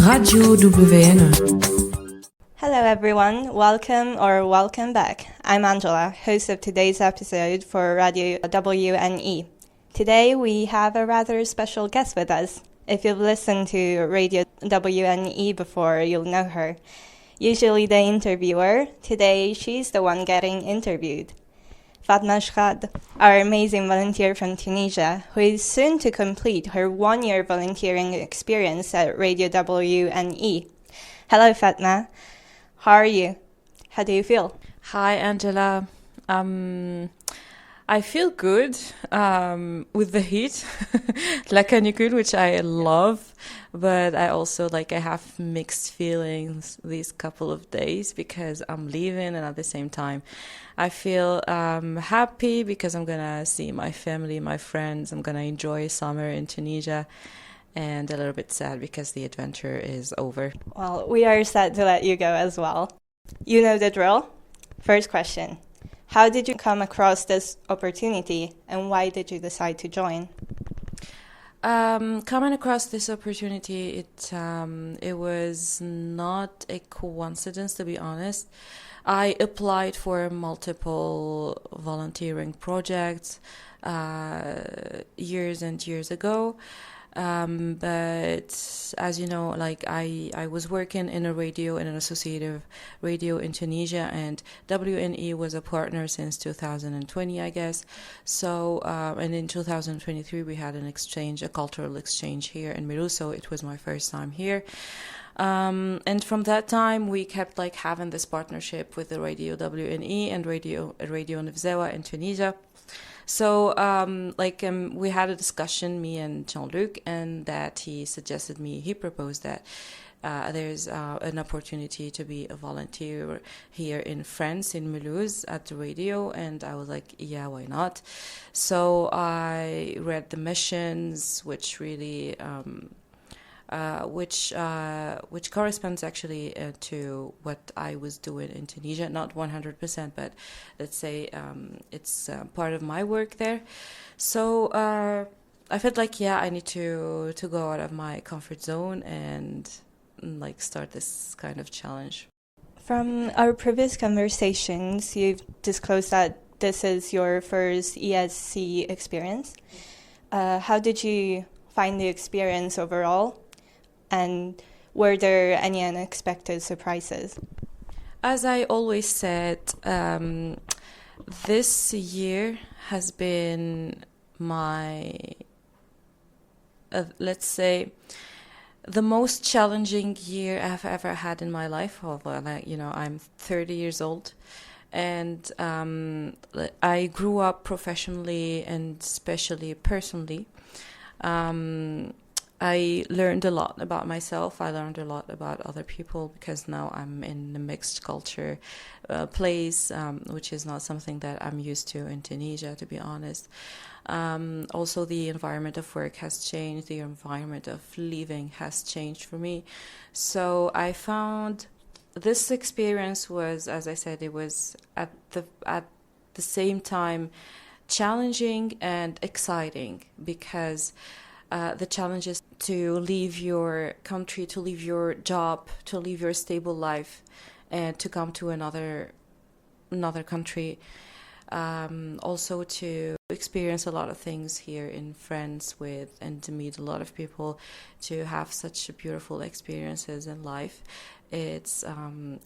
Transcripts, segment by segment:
Radio WNE. Hello everyone, welcome back. I'm Angela, host of today's episode for Radio WNE. Today we have a rather special guest with us. If you've listened to Radio WNE before, you'll know her. Usually the interviewer, today she's the one getting interviewed. Fatma Jrad, our amazing volunteer from Tunisia, who is soon to complete her one-year volunteering experience at Radio WNE. Hello Fatma, how are you? How do you feel? Hi Angela, I feel good with the heat, la canicule, which I love, but I also I have mixed feelings these couple of days because I'm leaving, and at the same time I feel happy because I'm gonna see my family, my friends, I'm gonna enjoy summer in Tunisia, and a little bit sad because the adventure is over. Well, we are sad to let you go as well. You know the drill. First question. How did you come across this opportunity, and why did you decide to join? Coming across this opportunity, it was not a coincidence, to be honest. I applied for multiple volunteering projects years and years ago. But as you know, I was working in an associative radio in Tunisia, and WNE was a partner since 2020, I guess. So, and in 2023 we had a cultural exchange here in Mulhouse, so it was my first time here. And from that time, we kept having this partnership with the Radio WNE and Radio Visitez in Tunisia. So, we had a discussion, me and Jean-Luc, and that he proposed that there's an opportunity to be a volunteer here in France, in Mulhouse, at the radio, and I was like, yeah, why not? So I read the missions, which really... which corresponds actually to what I was doing in Tunisia, not 100%, but let's say it's part of my work there. So I felt I need to go out of my comfort zone and start this kind of challenge. From our previous conversations, you've disclosed that this is your first ESC experience. How did you find the experience overall? And were there any unexpected surprises? As I always said, this year has been my, let's say, the most challenging year I've ever had in my life. Although, I'm 30 years old. And I grew up professionally and especially personally. I learned a lot about myself. I learned a lot about other people because now I'm in a mixed culture place, which is not something that I'm used to in Tunisia, to be honest. Also, the environment of work has changed. The environment of living has changed for me. So I found this experience was, as I said, it was at the same time challenging and exciting because the challenge is to leave your country, to leave your job, to leave your stable life, and to come to another country. Also to experience a lot of things here in France and to meet a lot of people, to have such beautiful experiences in life. It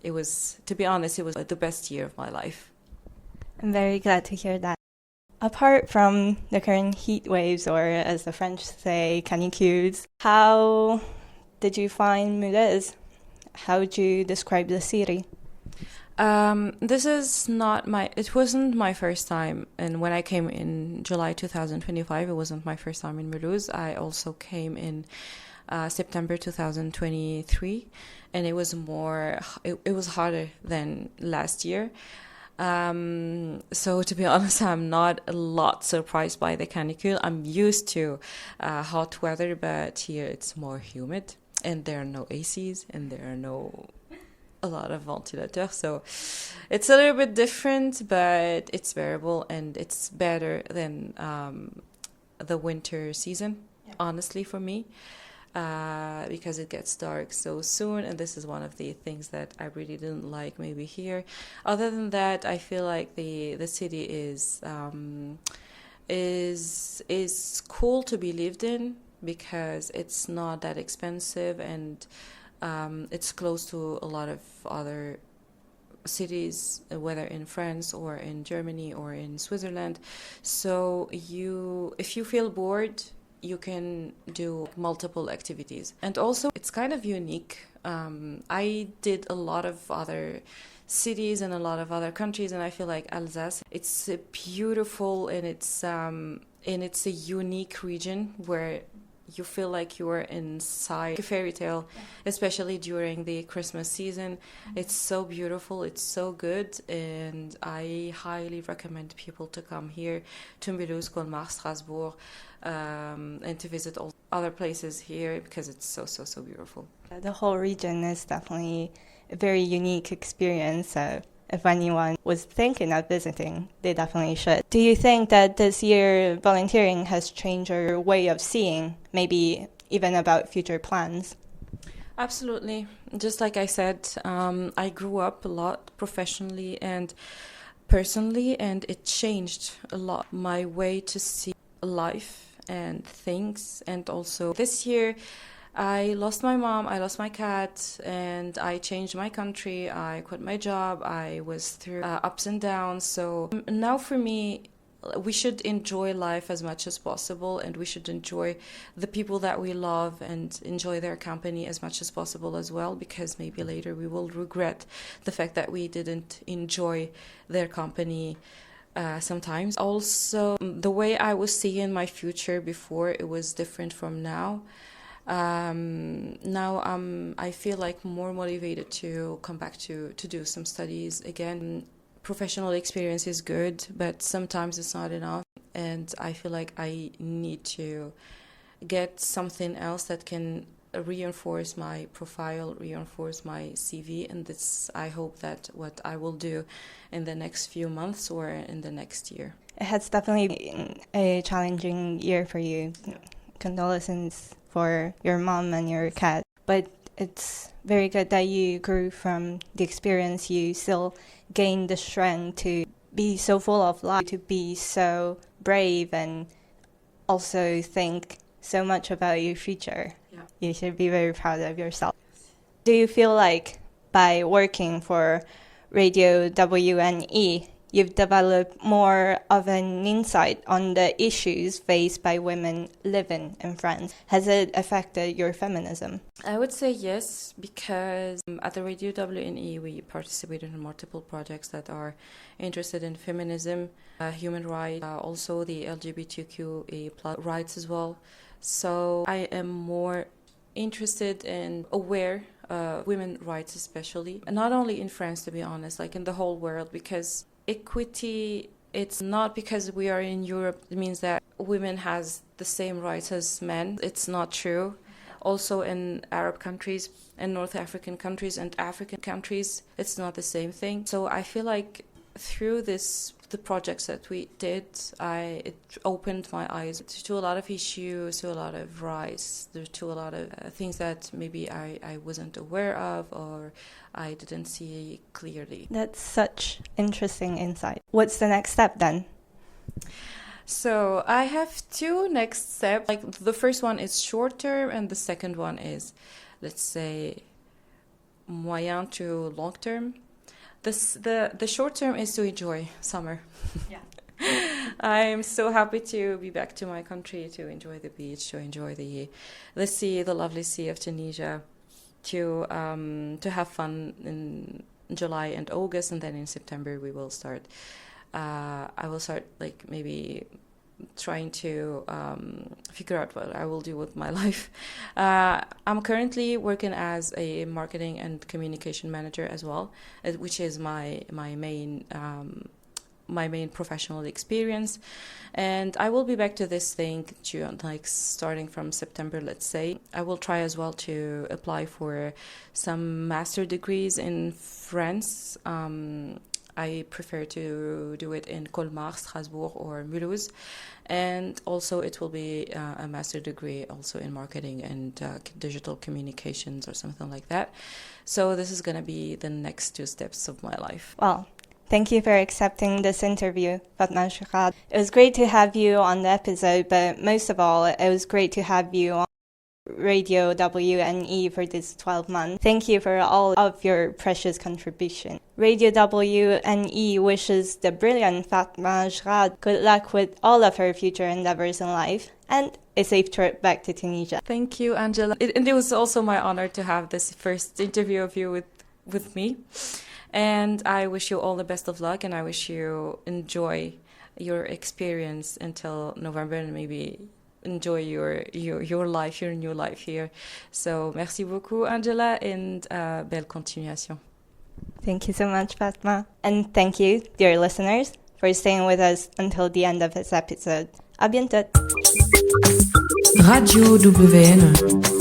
was, to be honest, it was the best year of my life. I'm very glad to hear that. Apart from the current heat waves, or as the French say, canicules, how did you find Mulhouse? How would you describe the city? It wasn't my first time. And when I came in July 2025, it wasn't my first time in Mulhouse. I also came in September 2023, and it was harder than last year. So to be honest, I'm not a lot surprised by the canicule. I'm used to hot weather, but here it's more humid, and there are no ACs, and there are a lot of ventilateurs. So it's a little bit different, but it's bearable, and it's better than the winter season, honestly, for me. because it gets dark so soon, and this is one of the things that I really didn't like maybe here. Other than that, I feel like the city is cool to be lived in because it's not that expensive, and it's close to a lot of other cities, whether in France or in Germany or in Switzerland. So if you feel bored, you can do multiple activities. And also, it's kind of unique. I did a lot of other cities and a lot of other countries, and I feel like Alsace, it's beautiful, and it's a unique region where you feel like you are inside a fairy tale, especially during the Christmas season. It's so beautiful, it's so good, and I highly recommend people to come here to Mulhouse, Colmar, Strasbourg, and to visit all other places here because it's so, so, so beautiful. The whole region is definitely a very unique experience. So if anyone was thinking of visiting, they definitely should. Do you think that this year volunteering has changed your way of seeing, maybe even about future plans? Absolutely. Just like I said, I grew up a lot professionally and personally, and it changed a lot my way to see life and things. And also this year, I lost my mom, I lost my cat, and I changed my country, I quit my job, I was through ups and downs. So now for me, we should enjoy life as much as possible, and we should enjoy the people that we love and enjoy their company as much as possible as well, because maybe later we will regret the fact that we didn't enjoy their company sometimes. Also, the way I was seeing my future before, it was different from now. Now I feel like more motivated to come back to do some studies again. Professional experience is good, but sometimes it's not enough, and I feel like I need to get something else that can reinforce my profile, reinforce my CV, and this, I hope that what I will do in the next few months or in the next year. It has definitely been a challenging year for you. Condolences for your mom and your cat, but it's very good that you grew from the experience. You still gained the strength to be so full of life, to be so brave, and also think so much about your future. Yeah. You should be very proud of yourself. Do you feel like by working for Radio WNE, you've developed more of an insight on the issues faced by women living in France? Has it affected your feminism? I would say yes, because at the Radio WNE we participate in multiple projects that are interested in feminism, human rights, also the LGBTQA+ rights as well. So I am more interested and aware of women's rights, especially, and not only in France, to be honest, like in the whole world, because equity, it's not because we are in Europe, it means that women has the same rights as men. It's not true. Also in Arab countries and North African countries and African countries, it's not the same thing. So I feel like through the projects that we did, it opened my eyes to a lot of issues, to a lot of rights, to a lot of things that maybe I wasn't aware of or I didn't see clearly. That's such interesting insight. What's the next step then? So I have two next steps. Like the first one is short term, and the second one is, let's say, moyen to long term. The short term is to enjoy summer. Yeah. I'm so happy to be back to my country, to enjoy the beach, to enjoy the sea, the lovely sea of Tunisia, to have fun in July and August, and then in September we will start. I will start like maybe trying to figure out what I will do with my life. I'm currently working as a marketing and communication manager as well, which is my main professional experience, and I will be back to this thing like starting from September, let's say. I will try as well to apply for some master degrees in France. I prefer to do it in Colmar, Strasbourg, or Mulhouse. And also it will be a master degree also in marketing and digital communications or something like that. So this is going to be the next 2 steps of my life. Well, thank you for accepting this interview, Fatma Jrad. It was great to have you on the episode, but most of all, it was great to have you on Radio WNE for this 12 months. Thank you for all of your precious contribution. Radio WNE wishes the brilliant Fatma Jrad good luck with all of her future endeavors in life and a safe trip back to Tunisia. Thank you, Angela. And it was also my honor to have this first interview of you with me. And I wish you all the best of luck, and I wish you enjoy your experience until November, and maybe enjoy your life, your new life here. So, merci beaucoup, Angela, and belle continuation. Thank you so much, Fatma. And thank you, dear listeners, for staying with us until the end of this episode. À bientôt. Radio WNE.